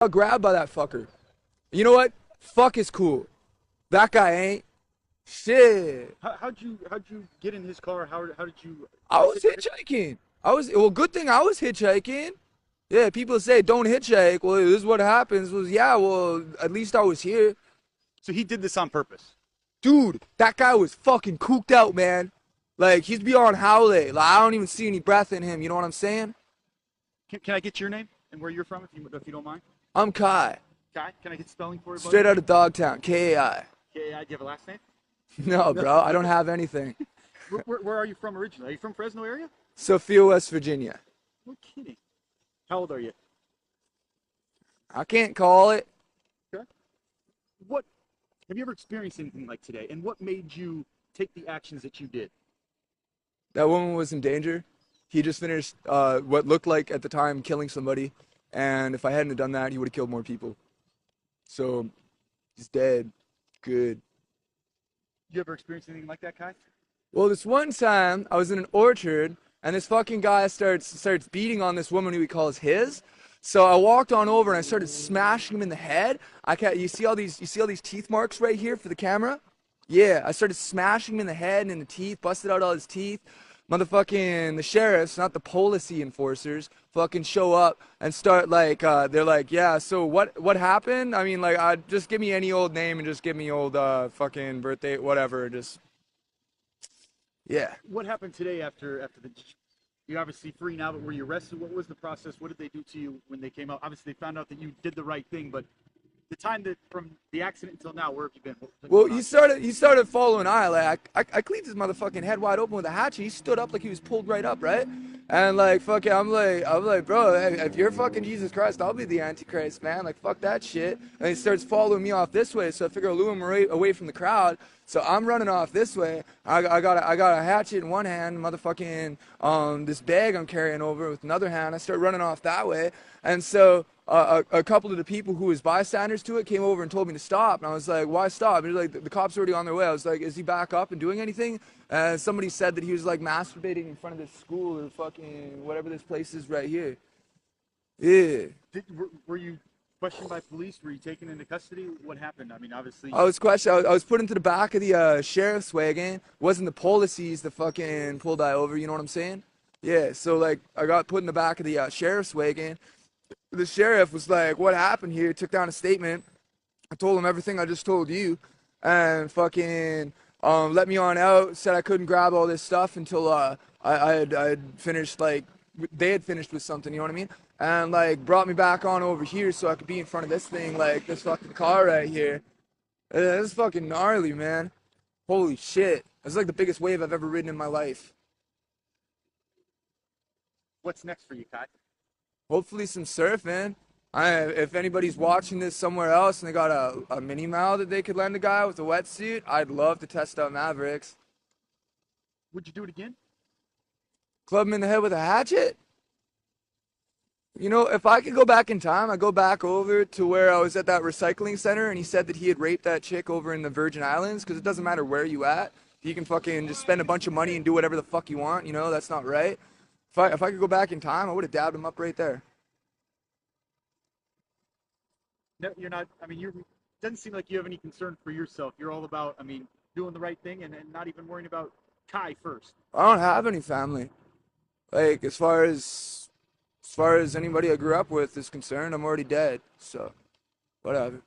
got grabbed by that fucker. You know what? Fuck is cool. That guy ain't. Shit. How'd you get in his car? How did you I was Hitchhiker? hitchhiking. Well, good thing I was hitchhiking. Yeah, people say don't hitchhike. Well, this is what happens. Was yeah, well, at least I was here. So he did this on purpose. Dude, that guy was fucking cooked out, man. Like, he's beyond howlay. Like, I don't even see any breath in him. You know what I'm saying? Can I get your name and where you're from if you don't mind? I'm Kai. Kai, can I get spelling for you, buddy? Straight out of Dogtown. K-A-I. K-A-I. Do you have a last name? No, bro. I don't have anything. Where are you from originally? Are you from Fresno area? Sophia, West Virginia. No kidding. How old are you? I can't call it. Okay. What have you ever experienced anything like today? And what made you take the actions that you did? That woman was in danger. He just finished what looked like at the time killing somebody. And if I hadn't have done that, he would have killed more people. So, he's dead. Good. You ever experienced anything like that, Kai? Well, this one time, I was in an orchard, and this fucking guy starts beating on this woman who he calls his. So I walked on over and I started smashing him in the head. You see all these teeth marks right here for the camera? Yeah, I started smashing him in the head and in the teeth, busted out all his teeth. Motherfucking the sheriffs, not the policy enforcers, fucking show up and start like they're like, yeah, so what happened? I mean, like, just give me any old name and just give me old fucking birthday, whatever. Just yeah. What happened today after the? You're obviously free now, but were you arrested? What was the process? What did they do to you when they came out? Obviously, they found out that you did the right thing, but the time that from the accident until now, where have you been? Well, he started following I. Like, I cleaved his motherfucking head wide open with a hatchet. He stood up like he was pulled right up, right? And like, fucking, I'm like, bro, if you're fucking Jesus Christ, I'll be the Antichrist, man. Like, fuck that shit. And he starts following me off this way, so I figure I'll lure him away from the crowd. So I'm running off this way. I got a hatchet in one hand, motherfucking this bag I'm carrying over with another hand. I start running off that way, and so a couple of the people who was bystanders to it came over and told me to stop. And I was like, why stop? And he's like, the cops are already on their way. I was like, is he back up and doing anything? And somebody said that he was like masturbating in front of this school or fucking whatever this place is right here. Yeah. Were you questioned by police? Were you taken into custody? What happened? I mean, obviously. I was questioned. I was put into the back of the sheriff's wagon. It wasn't the policies that fucking pulled I over. You know what I'm saying? Yeah. So like, I got put in the back of the sheriff's wagon. The sheriff was like, "What happened here?" Took down a statement. I told him everything I just told you, and fucking let me on out. Said I couldn't grab all this stuff until I'd finished, like they had finished with something. You know what I mean? And like brought me back on over here so I could be in front of this thing, like this fucking car right here. This is fucking gnarly, man. Holy shit! It's like the biggest wave I've ever ridden in my life. What's next for you, Kai? Hopefully some surfing. If anybody's watching this somewhere else and they got a mini mow that they could lend a guy with a wetsuit, I'd love to test out Mavericks. Would you do it again? Club him in the head with a hatchet? You know, if I could go back in time, I'd go back over to where I was at that recycling center and he said that he had raped that chick over in the Virgin Islands, because it doesn't matter where you at. You can fucking just spend a bunch of money and do whatever the fuck you want, you know, that's not right. If I could go back in time, I would have dabbed him up right there. No, you're not. I mean, you doesn't seem like you have any concern for yourself. You're all about, I mean, doing the right thing and not even worrying about Kai first. I don't have any family. Like, as far as anybody I grew up with is concerned, I'm already dead. So, whatever.